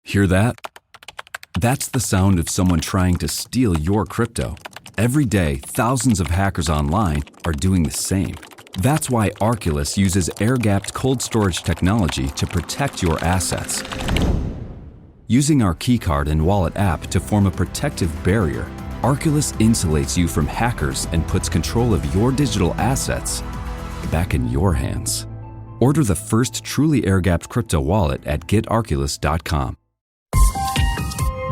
Hear that? That's the sound of someone trying to steal your crypto. Every day, thousands of hackers online are doing the same. That's why Arculus uses air-gapped cold storage technology to protect your assets. Using our keycard and wallet app to form a protective barrier, Arculus insulates you from hackers and puts control of your digital assets back in your hands. Order the first truly air-gapped crypto wallet at getarculus.com.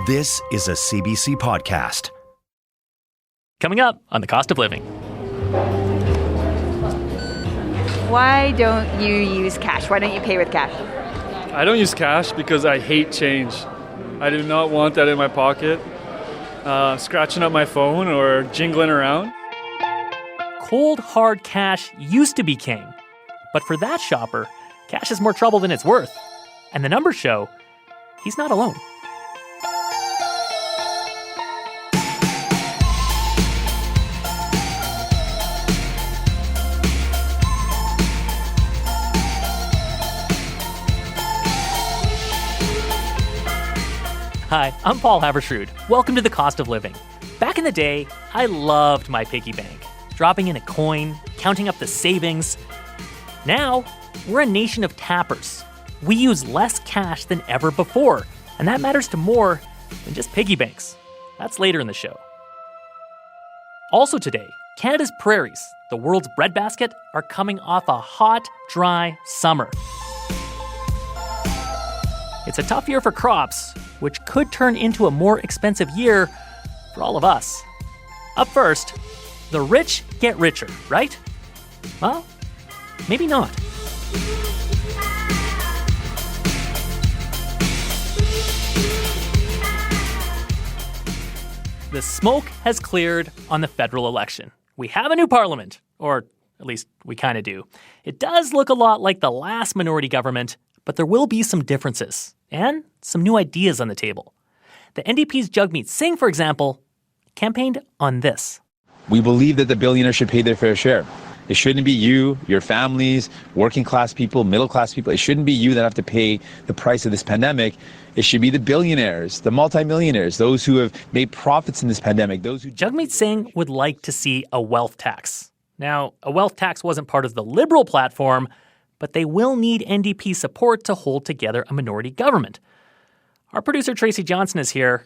This is a CBC podcast. Coming up on The Cost of Living. Why don't you use cash? Why don't you pay with cash? I don't use cash because I hate change. I do not want that in my pocket, scratching up my phone or jingling around. Cold, hard cash used to be king. But for that shopper, cash is more trouble than it's worth. And the numbers show he's not alone. Hi, I'm Paul Havershrud. Welcome to The Cost of Living. Back in the day, I loved my piggy bank. Dropping in a coin, counting up the savings. Now, we're a nation of tappers. We use less cash than ever before, and that matters to more than just piggy banks. That's later in the show. Also today, Canada's prairies, the world's breadbasket, are coming off a hot, dry summer. It's a tough year for crops, which could turn into a more expensive year for all of us. Up first, the rich get richer, right? Well, maybe not. The smoke has cleared on the federal election. We have a new parliament, or at least we kind of do. It does look a lot like the last minority government, but there will be some differences and some new ideas on the table. The NDP's Jagmeet Singh, for example, campaigned on this. We believe that the billionaires should pay their fair share. It shouldn't be you, your families, working class people, middle class people. It shouldn't be you that have to pay the price of this pandemic. It should be the billionaires, the multimillionaires, those who have made profits in this pandemic. Jagmeet Singh would like to see a wealth tax. Now, a wealth tax wasn't part of the Liberal platform, but they will need NDP support to hold together a minority government. Our producer Tracy Johnson is here.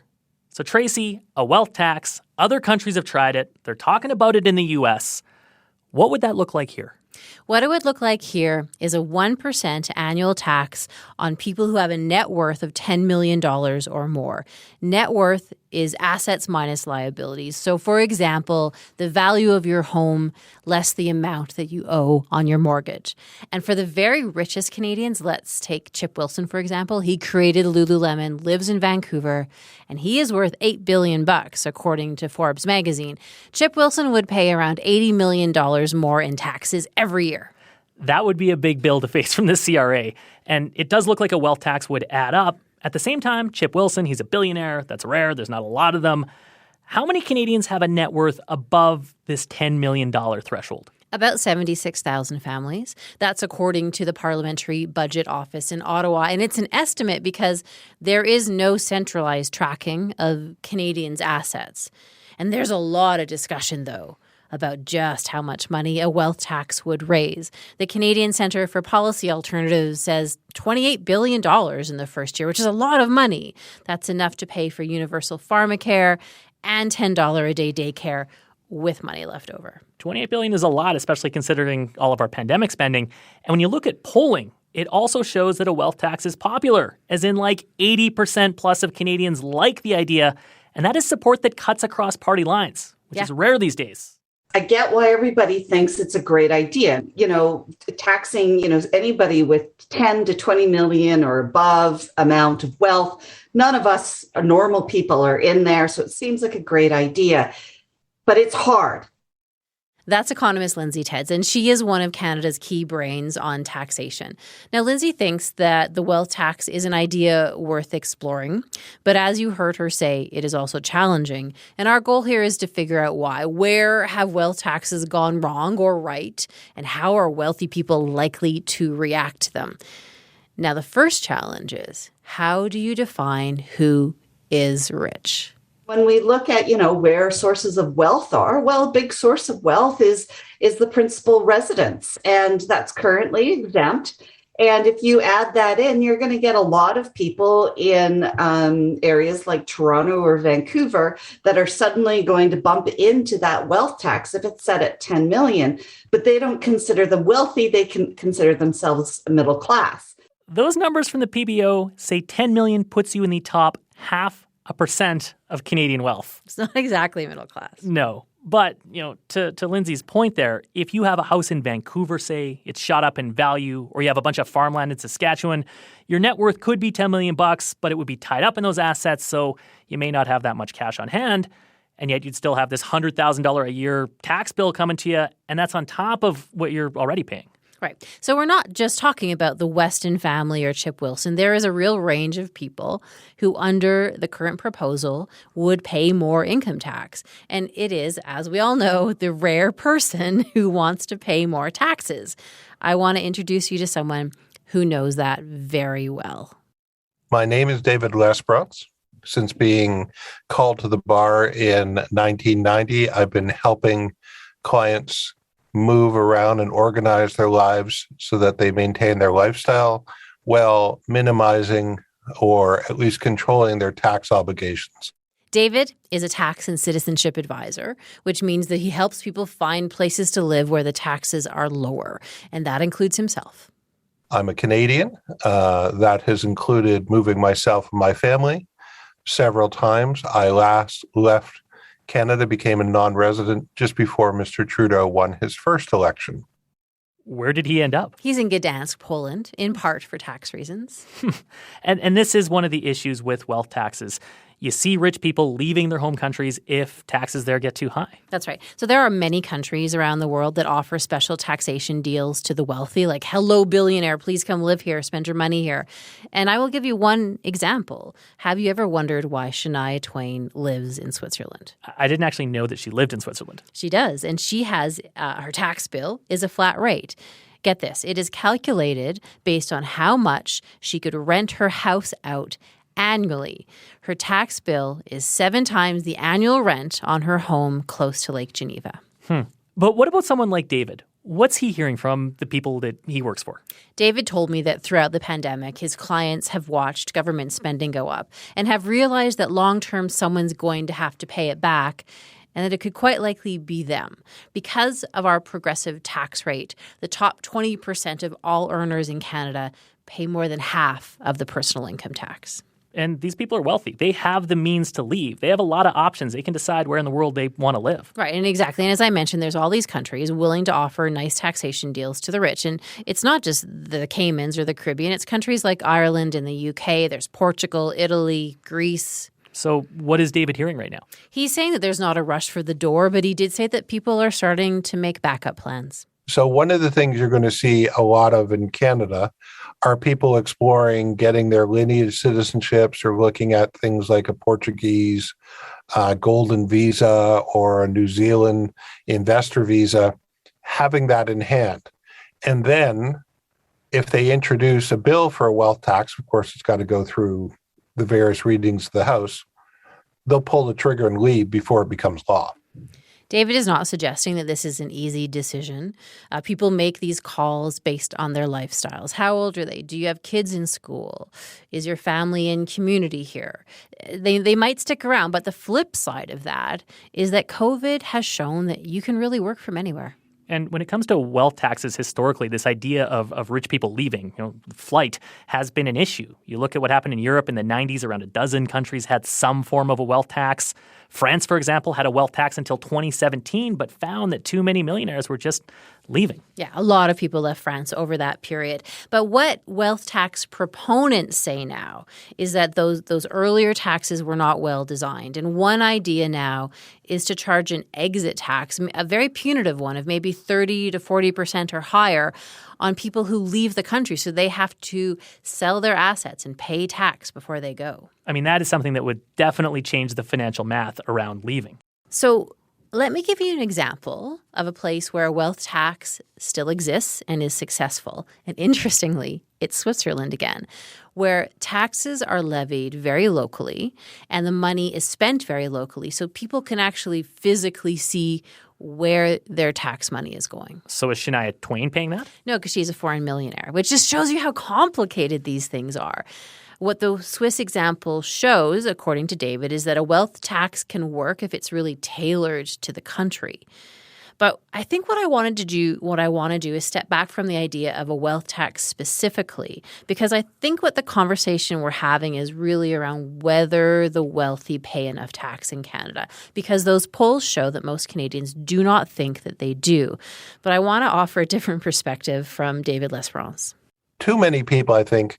So Tracy, a wealth tax, other countries have tried it. They're talking about it in the U.S. What would that look like here? What it would look like here is a 1% annual tax on people who have a net worth of $10 million or more. Net worth is assets minus liabilities. So, for example, the value of your home less the amount that you owe on your mortgage. And for the very richest Canadians, let's take Chip Wilson, for example. He created Lululemon, lives in Vancouver, and he is worth $8 billion, according to Forbes magazine. Chip Wilson would pay around $80 million more in taxes every year. That would be a big bill to face from the CRA. And it does look like a wealth tax would add up. At the same time, Chip Wilson, he's a billionaire. That's rare. There's not a lot of them. How many Canadians have a net worth above this $10 million threshold? About 76,000 families. That's according to the Parliamentary Budget Office in Ottawa. And it's an estimate because there is no centralized tracking of Canadians' assets. And there's a lot of discussion, though, about just how much money a wealth tax would raise. The Canadian Centre for Policy Alternatives says $28 billion in the first year, which is a lot of money. That's enough to pay for universal pharmacare and $10 a day daycare with money left over. $28 billion is a lot, especially considering all of our pandemic spending. And when you look at polling, it also shows that a wealth tax is popular, as in like 80% plus of Canadians like the idea. And that is support that cuts across party lines, which is rare these days. I get why everybody thinks it's a great idea. Taxing, anybody with 10 to 20 million or above amount of wealth. None of us normal people are in there. So it seems like a great idea, but it's hard. That's economist Lindsay Tedds, and she is one of Canada's key brains on taxation. Now, Lindsay thinks that the wealth tax is an idea worth exploring, but as you heard her say, it is also challenging. And our goal here is to figure out why. Where have wealth taxes gone wrong or right, and how are wealthy people likely to react to them? Now, the first challenge is, How do you define who is rich? When we look at, where sources of wealth are, well, a big source of wealth is the principal residence, and that's currently exempt. And if you add that in, you're going to get a lot of people in areas like Toronto or Vancouver that are suddenly going to bump into that wealth tax if it's set at 10 million, but they don't consider them wealthy. They can consider themselves middle class. Those numbers from the PBO say 10 million puts you in the top 0.5% of Canadian wealth. It's not exactly middle class. No. But, to Lindsay's point there, if you have a house in Vancouver, say, it's shot up in value, or you have a bunch of farmland in Saskatchewan, your net worth could be $10 million, but it would be tied up in those assets, so you may not have that much cash on hand, and yet you'd still have this $100,000 a year tax bill coming to you, and that's on top of what you're already paying. Right. So we're not just talking about the Weston family or Chip Wilson. There is a real range of people who, under the current proposal, would pay more income tax. And it is, as we all know, the rare person who wants to pay more taxes. I want to introduce you to someone who knows that very well. My name is David Lesbrunts. Since being called to the bar in 1990, I've been helping clients move around and organize their lives so that they maintain their lifestyle while minimizing or at least controlling their tax obligations. David is a tax and citizenship advisor, which means that he helps people find places to live where the taxes are lower, and that includes himself. I'm a Canadian. That has included moving myself and my family several times. I last left Canada, became a non-resident just before Mr. Trudeau won his first election. Where did he end up? He's in Gdansk, Poland, in part for tax reasons. And this is one of the issues with wealth taxes. You see rich people leaving their home countries if taxes there get too high. That's right. So there are many countries around the world that offer special taxation deals to the wealthy, like, hello, billionaire, please come live here, spend your money here. And I will give you one example. Have you ever wondered why Shania Twain lives in Switzerland? I didn't actually know that she lived in Switzerland. She does. And she has her tax bill is a flat rate. Get this. It is calculated based on how much she could rent her house out annually. Her tax bill is 7 times the annual rent on her home close to Lake Geneva. But what about someone like David? What's he hearing from the people that he works for? David told me that throughout the pandemic, his clients have watched government spending go up and have realized that long-term someone's going to have to pay it back, and that it could quite likely be them. Because of our progressive tax rate, the top 20% of all earners in Canada pay more than half of the personal income tax. And these people are wealthy. They have the means to leave. They have a lot of options. They can decide where in the world they want to live. Right, and exactly. And as I mentioned, there's all these countries willing to offer nice taxation deals to the rich. And it's not just the Caymans or the Caribbean. It's countries like Ireland and the UK. There's Portugal, Italy, Greece. So what is David hearing right now? He's saying that there's not a rush for the door, but he did say that people are starting to make backup plans. So one of the things you're going to see a lot of in Canada are people exploring getting their lineage citizenships or looking at things like a Portuguese golden visa or a New Zealand investor visa, having that in hand. And then if they introduce a bill for a wealth tax, of course, it's got to go through the various readings of the House, they'll pull the trigger and leave before it becomes law. David is not suggesting that this is an easy decision. People make these calls based on their lifestyles. How old are they? Do you have kids in school? Is your family in community here? They might stick around, but the flip side of that is that COVID has shown that you can really work from anywhere. And when it comes to wealth taxes, historically, this idea of rich people leaving, flight, has been an issue. You look at what happened in Europe in the 90s, around a dozen countries had some form of a wealth tax. France, for example, had a wealth tax until 2017, but found that too many millionaires were just leaving. Yeah, a lot of people left France over that period. But what wealth tax proponents say now is that those earlier taxes were not well designed. And one idea now is to charge an exit tax, a very punitive one of maybe 30 to 40% or higher on people who leave the country. So they have to sell their assets and pay tax before they go. I mean, that is something that would definitely change the financial math around leaving. So let me give you an example of a place where a wealth tax still exists and is successful. And interestingly, it's Switzerland again, where taxes are levied very locally and the money is spent very locally. So people can actually physically see where their tax money is going. So is Shania Twain paying that? No, because she's a foreign millionaire, which just shows you how complicated these things are. What the Swiss example shows, according to David, is that a wealth tax can work if it's really tailored to the country. But I think what I want to do is step back from the idea of a wealth tax specifically, because I think what the conversation we're having is really around whether the wealthy pay enough tax in Canada, because those polls show that most Canadians do not think that they do. But I want to offer a different perspective from David L'Esperance. Too many people, I think,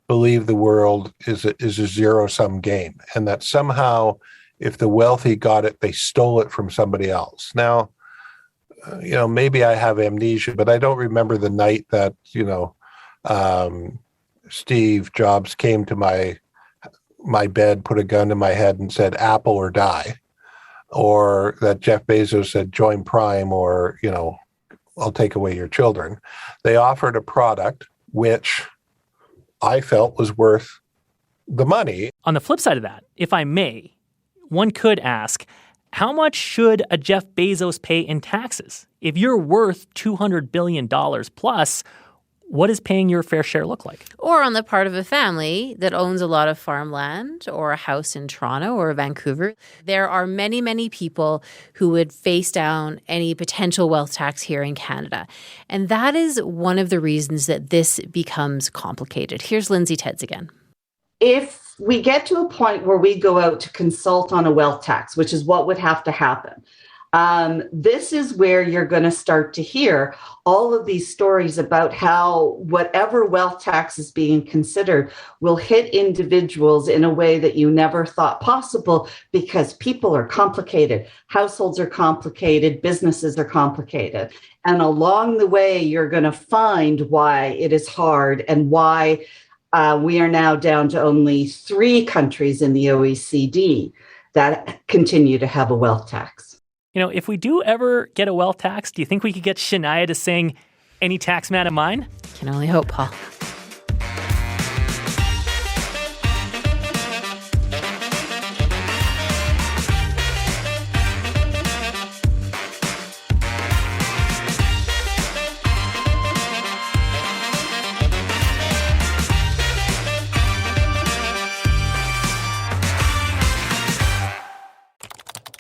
believe the world is a zero-sum game, and that somehow if the wealthy got it, they stole it from somebody else. Now, maybe I have amnesia, but I don't remember the night that, Steve Jobs came to my bed, put a gun to my head and said, Apple or die, or that Jeff Bezos said, join Prime or, I'll take away your children. They offered a product which I felt was worth the money. On the flip side of that, if I may, one could ask, how much should a Jeff Bezos pay in taxes? If you're worth $200 billion plus, what does paying your fair share look like? Or on the part of a family that owns a lot of farmland or a house in Toronto or Vancouver, there are many, many people who would face down any potential wealth tax here in Canada. And that is one of the reasons that this becomes complicated. Here's Lindsay Tedds again. If we get to a point where we go out to consult on a wealth tax, which is what would have to happen, this is where you're going to start to hear all of these stories about how whatever wealth tax is being considered will hit individuals in a way that you never thought possible, because people are complicated, households are complicated, businesses are complicated. And along the way, you're going to find why it is hard and why we are now down to only 3 countries in the OECD that continue to have a wealth tax. If we do ever get a wealth tax, do you think we could get Shania to sing Any Tax Man of Mine? Can only hope, Paul.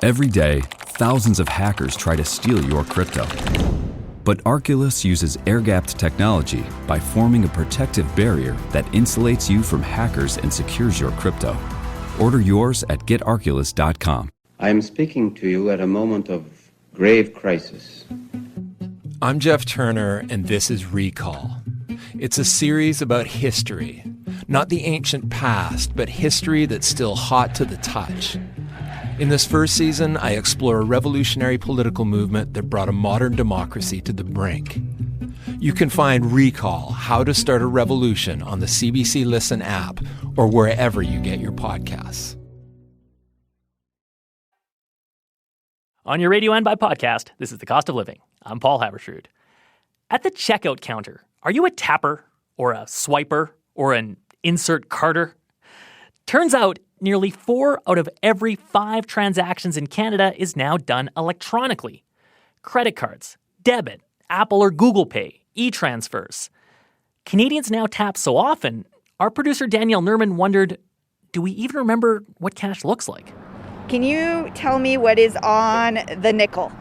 Every day, thousands of hackers try to steal your crypto. But Arculus uses air-gapped technology by forming a protective barrier that insulates you from hackers and secures your crypto. Order yours at getarculus.com. I am speaking to you at a moment of grave crisis. I'm Jeff Turner, and this is Recall. It's a series about history. Not the ancient past, but history that's still hot to the touch. In this first season, I explore a revolutionary political movement that brought a modern democracy to the brink. You can find Recall, How to Start a Revolution on the CBC Listen app or wherever you get your podcasts. On your Radio and by podcast, this is The Cost of Living. I'm Paul Haberstrood. At the checkout counter, are you a tapper or a swiper or an insert carder? Turns out, nearly 4 out of every 5 transactions in Canada is now done electronically. Credit cards, debit, Apple or Google Pay, e-transfers. Canadians now tap so often, our producer Danielle Nerman wondered, do we even remember what cash looks like? Can you tell me what is on the nickel?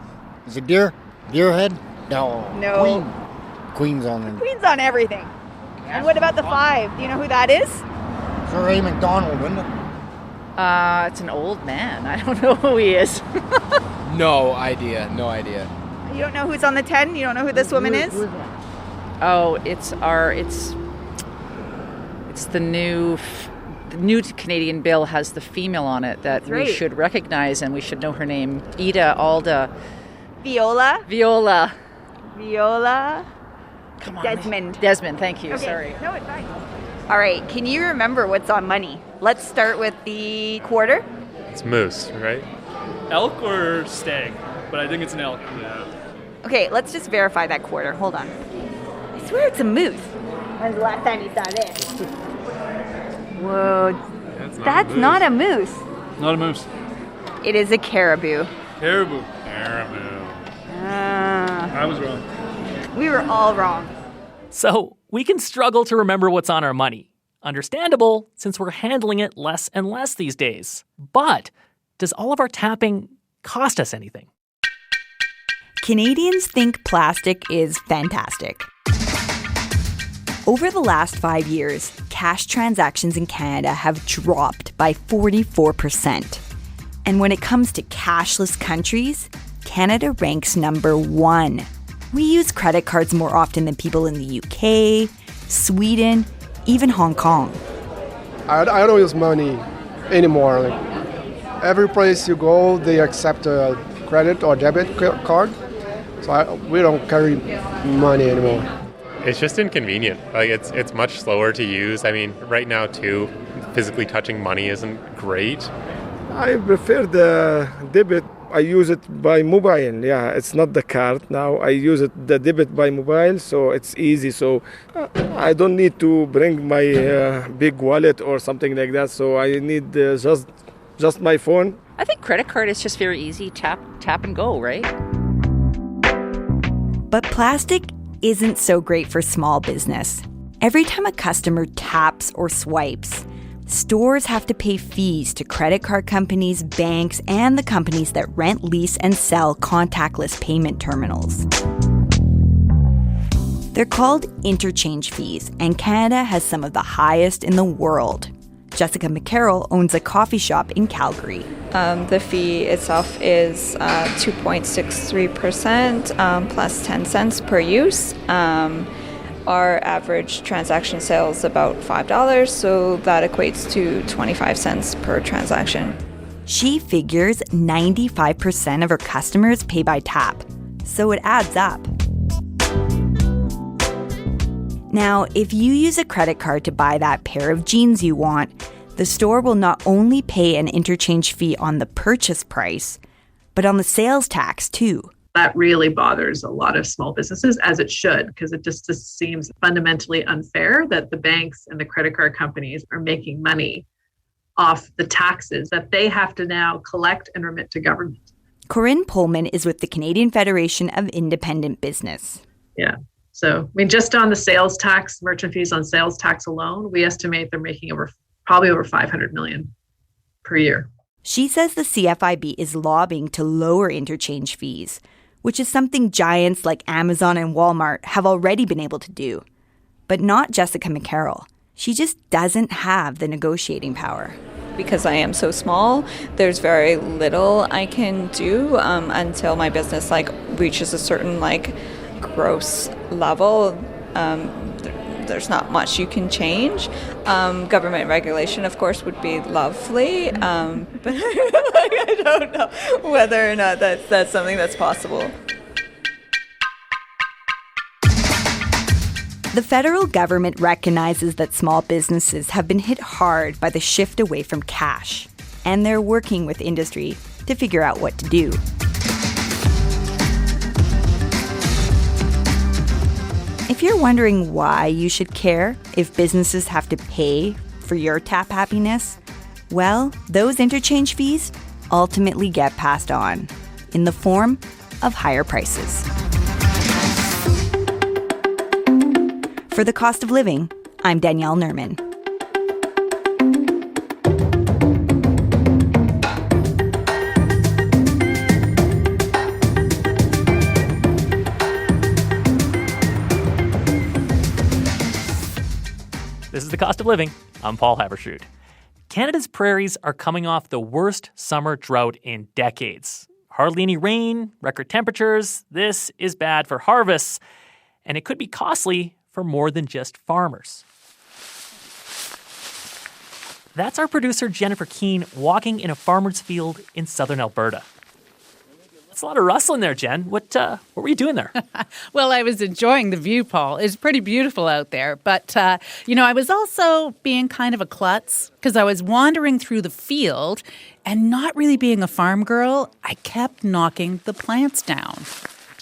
Is it deer? Deer head? No. No. Queen's on it. Queen's on everything. And what about the 5? Do you know who that is? Sir Ray McDonald, isn't it? It's an old man. I don't know who he is. No idea. You don't know who's on the 10? You don't know who this woman is? Oh, it's the new Canadian bill has the female on it that we should recognize, and we should know her name. Alda. Viola. Come on. Desmond, thank you. Okay. Sorry. No, it's fine. All right, can you remember what's on money? Let's start with the quarter. It's moose, right? Elk or stag? But I think it's an elk. Yeah. Okay, let's just verify that quarter. Hold on. I swear it's a moose. When's the last time you saw this? Whoa. That's not a moose. Not a moose. It is a caribou. Caribou. I was wrong. We were all wrong. So we can struggle to remember what's on our money. Understandable, since we're handling it less and less these days. But does all of our tapping cost us anything? Canadians think plastic is fantastic. Over the last 5 years, cash transactions in Canada have dropped by 44%. And when it comes to cashless countries, Canada ranks number 1. We use credit cards more often than people in the UK, Sweden, even Hong Kong. I don't use money anymore. Every place you go, they accept a credit or debit card. So we don't carry money anymore. It's just inconvenient. It's much slower to use. I mean, right now too, physically touching money isn't great. I prefer the debit. I use it by mobile. Yeah, it's not the card now. I use the debit by mobile, so it's easy. So I don't need to bring my big wallet or something like that. So I need just my phone. I think credit card is just very easy. Tap and go, right? But plastic isn't so great for small business. Every time a customer taps or swipes, stores have to pay fees to credit card companies, banks, and the companies that rent, lease, and sell contactless payment terminals. They're called interchange fees, and Canada has some of the highest in the world. Jessica McCarroll owns a coffee shop in Calgary. The fee itself is 2.63% plus 10 cents per use. Our average transaction sale is about $5, so that equates to 25 cents per transaction. She figures 95% of her customers pay by tap, so it adds up. Now, if you use a credit card to buy that pair of jeans you want, the store will not only pay an interchange fee on the purchase price, but on the sales tax too. That really bothers a lot of small businesses, as it should, because it just seems fundamentally unfair that the banks and the credit card companies are making money off the taxes that they have to now collect and remit to government. Corinne Pullman is with the Canadian Federation of Independent Business. Yeah. So, I mean, just on the sales tax, merchant fees on sales tax alone, we estimate they're making probably over $500 million per year. She says the CFIB is lobbying to lower interchange fees, which is something giants like Amazon and Walmart have already been able to do. But not Jessica McCarroll. She just doesn't have the negotiating power. Because I am so small, there's very little I can do until my business reaches a certain gross level. There's not much you can change. Government regulation, of course, would be lovely, but I don't know whether or not that's something that's possible. The federal government recognizes that small businesses have been hit hard by the shift away from cash, and they're working with industry to figure out what to do. If you're wondering why you should care if businesses have to pay for your tap happiness, well, those interchange fees ultimately get passed on in the form of higher prices. For The Cost of Living, I'm Danielle Nerman. This is The Cost of Living. I'm Paul Haberstrood. Canada's prairies are coming off the worst summer drought in decades. Hardly any rain, record temperatures. This is bad for harvests, and it could be costly for more than just farmers. That's our producer Jennifer Keane walking in a farmer's field in southern Alberta. That's a lot of rustling there, Jen. What were you doing there? Well, I was enjoying the view, Paul. It's pretty beautiful out there. But, I was also being kind of a klutz because I was wandering through the field and not really being a farm girl, I kept knocking the plants down.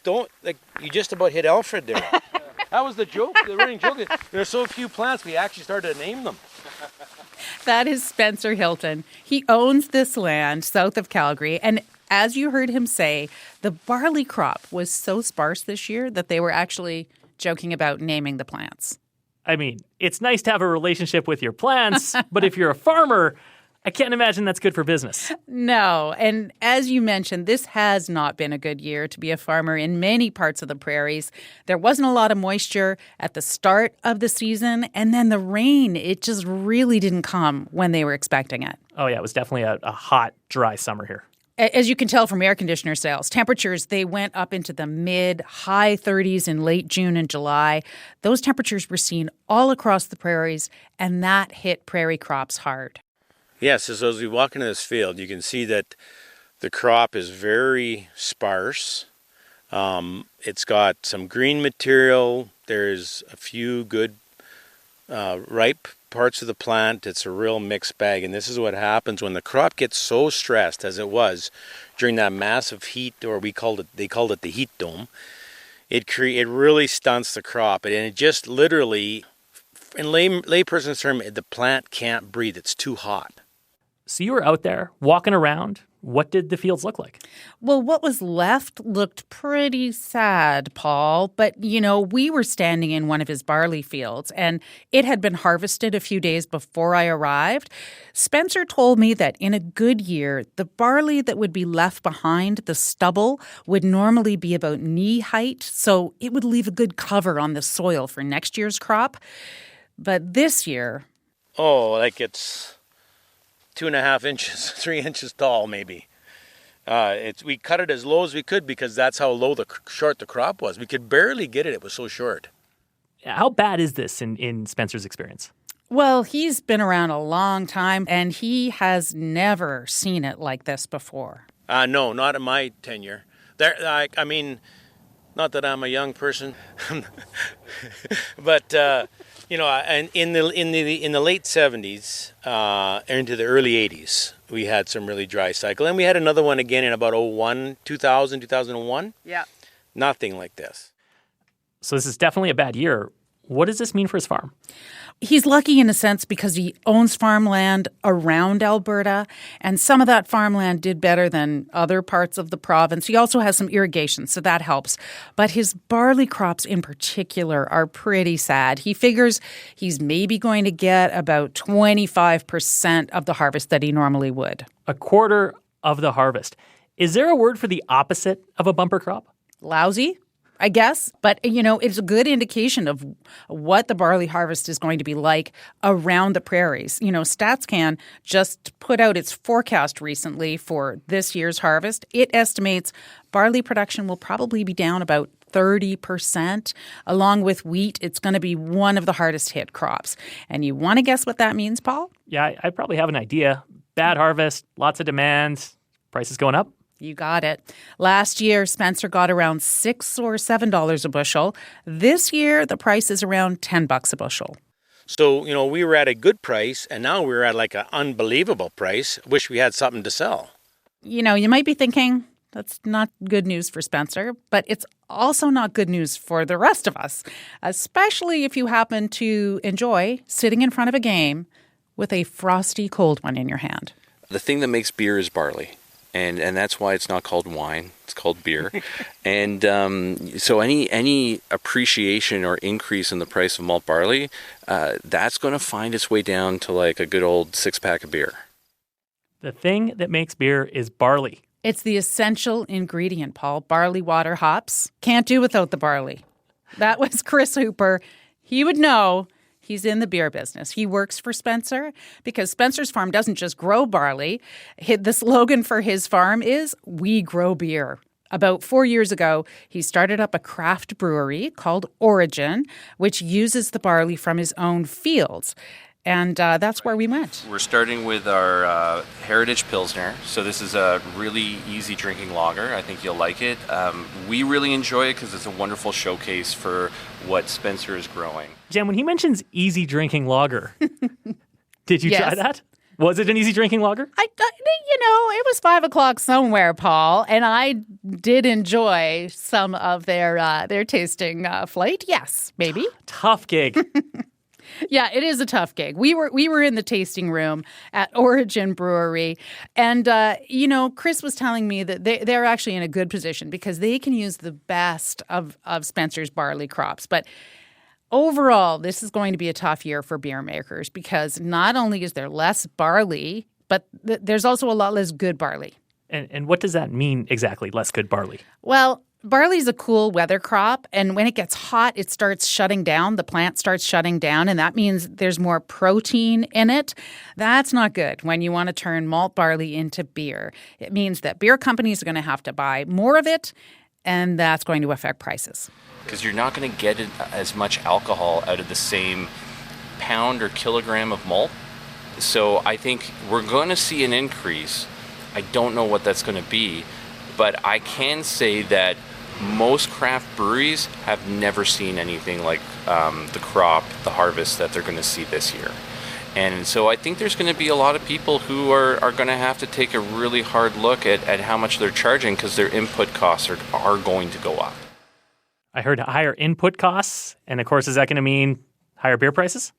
You just about hit Alfred there. That was the joke, the running joke. There's so few plants, we actually started to name them. That is Spencer Hilton. He owns this land south of Calgary. And as you heard him say, the barley crop was so sparse this year that they were actually joking about naming the plants. I mean, it's nice to have a relationship with your plants, but if you're a farmer, I can't imagine that's good for business. No. And as you mentioned, this has not been a good year to be a farmer in many parts of the prairies. There wasn't a lot of moisture at the start of the season, and then the rain, it just really didn't come when they were expecting it. Oh, yeah, it was definitely a hot, dry summer here. As you can tell from air conditioner sales, temperatures, they went up into the mid-high 30s in late June and July. Those temperatures were seen all across the prairies, and that hit prairie crops hard. Yes, so as we walk into this field, you can see that the crop is very sparse. It's got some green material. There's a few good ripe parts of the plant. It's a real mixed bag, and this is what happens when the crop gets so stressed as it was during that massive heat, or they called it the heat dome. It really stunts the crop, and it just literally, in layperson's term, the plant can't breathe. It's too hot. So you were out there walking around. What did the fields look like? Well, what was left looked pretty sad, Paul. But, we were standing in one of his barley fields, and it had been harvested a few days before I arrived. Spencer told me that in a good year, the barley that would be left behind, the stubble, would normally be about knee height, so it would leave a good cover on the soil for next year's crop. But this year... Oh, it's 2.5 inches, 3 inches tall, maybe. We cut it as low as we could because that's how short the crop was. We could barely get it. It was so short. How bad is this in Spencer's experience? Well, he's been around a long time, and he has never seen it like this before. No, not in my tenure. Not that I'm a young person, but and in the late 70s into the early 80s, we had some really dry cycle, and we had another one again in about 2001. Yeah, nothing like this. So this is definitely a bad year. What does this mean for his farm? He's lucky in a sense because he owns farmland around Alberta, and some of that farmland did better than other parts of the province. He also has some irrigation, so that helps. But his barley crops in particular are pretty sad. He figures he's maybe going to get about 25% of the harvest that he normally would. A quarter of the harvest. Is there a word for the opposite of a bumper crop? Lousy, I guess. But, it's a good indication of what the barley harvest is going to be like around the prairies. StatsCan just put out its forecast recently for this year's harvest. It estimates barley production will probably be down about 30%. Along with wheat, it's going to be one of the hardest hit crops. And you want to guess what that means, Paul? Yeah, I probably have an idea. Bad harvest, lots of demand, prices going up. You got it. Last year, Spencer got around $6 or $7 a bushel. This year, the price is around $10 a bushel. So, we were at a good price, and now we're at like an unbelievable price. Wish we had something to sell. You might be thinking, that's not good news for Spencer, but it's also not good news for the rest of us, especially if you happen to enjoy sitting in front of a game with a frosty cold one in your hand. The thing that makes beer is barley. And that's why it's not called wine. It's called beer. And so any appreciation or increase in the price of malt barley, that's going to find its way down to like a good old 6-pack of beer. The thing that makes beer is barley. It's the essential ingredient, Paul. Barley, water, hops. Can't do without the barley. That was Chris Hooper. He would know. He's in the beer business. He works for Spencer because Spencer's farm doesn't just grow barley. The slogan for his farm is, "We grow beer." About 4 years ago, he started up a craft brewery called Origin, which uses the barley from his own fields. And that's where we went. We're starting with our Heritage Pilsner. So this is a really easy drinking lager. I think you'll like it. We really enjoy it because it's a wonderful showcase for what Spencer is growing. Jen, when he mentions easy drinking lager, did you try that? Was it an easy drinking lager? it was 5 o'clock somewhere, Paul, and I did enjoy some of their tasting flight. Yes, maybe. Tough gig. Yeah, it is a tough gig. We were in the tasting room at Origin Brewery, and Chris was telling me that they're actually in a good position because they can use the best of Spencer's barley crops. But overall, this is going to be a tough year for beer makers because not only is there less barley, but there's also a lot less good barley. And what does that mean exactly, less good barley? Well, barley is a cool weather crop, and when it gets hot, it starts shutting down. The plant starts shutting down, and that means there's more protein in it. That's not good when you want to turn malt barley into beer. It means that beer companies are going to have to buy more of it, and that's going to affect prices. Because you're not going to get as much alcohol out of the same pound or kilogram of malt. So I think we're going to see an increase. I don't know what that's going to be, but I can say that most craft breweries have never seen anything like the crop, the harvest that they're going to see this year. And so I think there's going to be a lot of people who are going to have to take a really hard look at how much they're charging because their input costs are going to go up. I heard higher input costs, and of course, is that going to mean higher beer prices?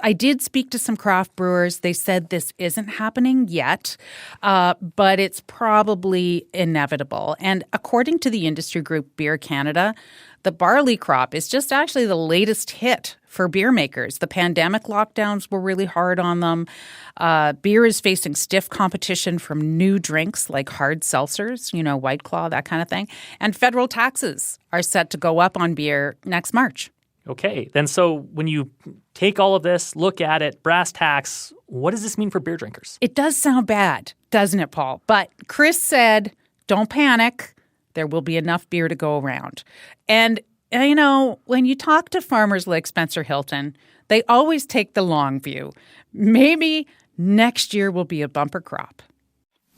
I did speak to some craft brewers. They said this isn't happening yet, but it's probably inevitable. And according to the industry group Beer Canada, the barley crop is just actually the latest hit for beer makers. The pandemic lockdowns were really hard on them. Beer is facing stiff competition from new drinks like hard seltzers, White Claw, that kind of thing. And federal taxes are set to go up on beer next March. Okay, then so when you take all of this, look at it, brass tacks, what does this mean for beer drinkers? It does sound bad, doesn't it, Paul? But Chris said, don't panic. There will be enough beer to go around. And, when you talk to farmers like Spencer Hilton, they always take the long view. Maybe next year will be a bumper crop.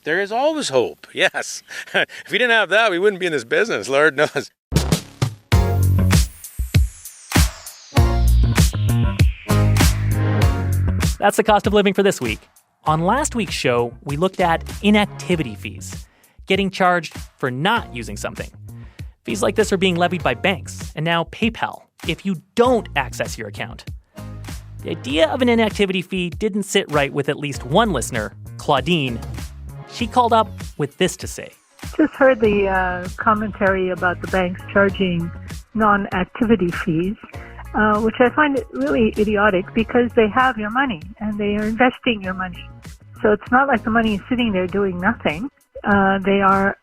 There is always hope, yes. If we didn't have that, we wouldn't be in this business, Lord knows. That's the cost of living for this week. On last week's show, we looked at inactivity fees, getting charged for not using something. Fees like this are being levied by banks and now PayPal if you don't access your account. The idea of an inactivity fee didn't sit right with at least one listener, Claudine. She called up with this to say. Just heard the commentary about the banks charging non-activity fees. Which I find really idiotic because they have your money and they are investing your money. So it's not like the money is sitting there doing nothing. They are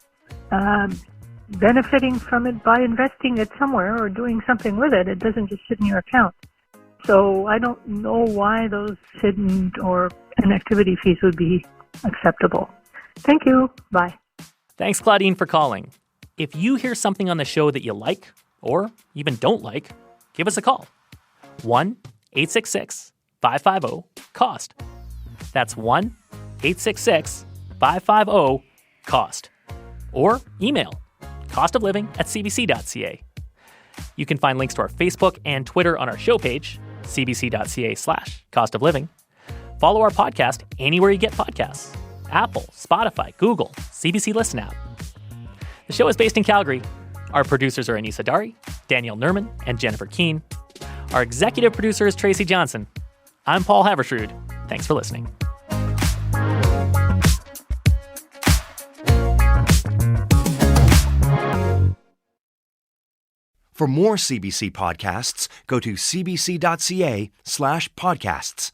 benefiting from it by investing it somewhere or doing something with it. It doesn't just sit in your account. So I don't know why those hidden or inactivity fees would be acceptable. Thank you. Bye. Thanks, Claudine, for calling. If you hear something on the show that you like or even don't like, give us a call. 1-866-550-COST. That's 1-866-550-COST. Or email costofliving@cbc.ca. You can find links to our Facebook and Twitter on our show page, cbc.ca/costofliving. Follow our podcast anywhere you get podcasts. Apple, Spotify, Google, CBC Listen app. The show is based in Calgary. Our producers are Anissa Dari, Danielle Nerman, and Jennifer Keane. Our executive producer is Tracy Johnson. I'm Paul Havershrud. Thanks for listening. For more CBC podcasts, go to cbc.ca/podcasts.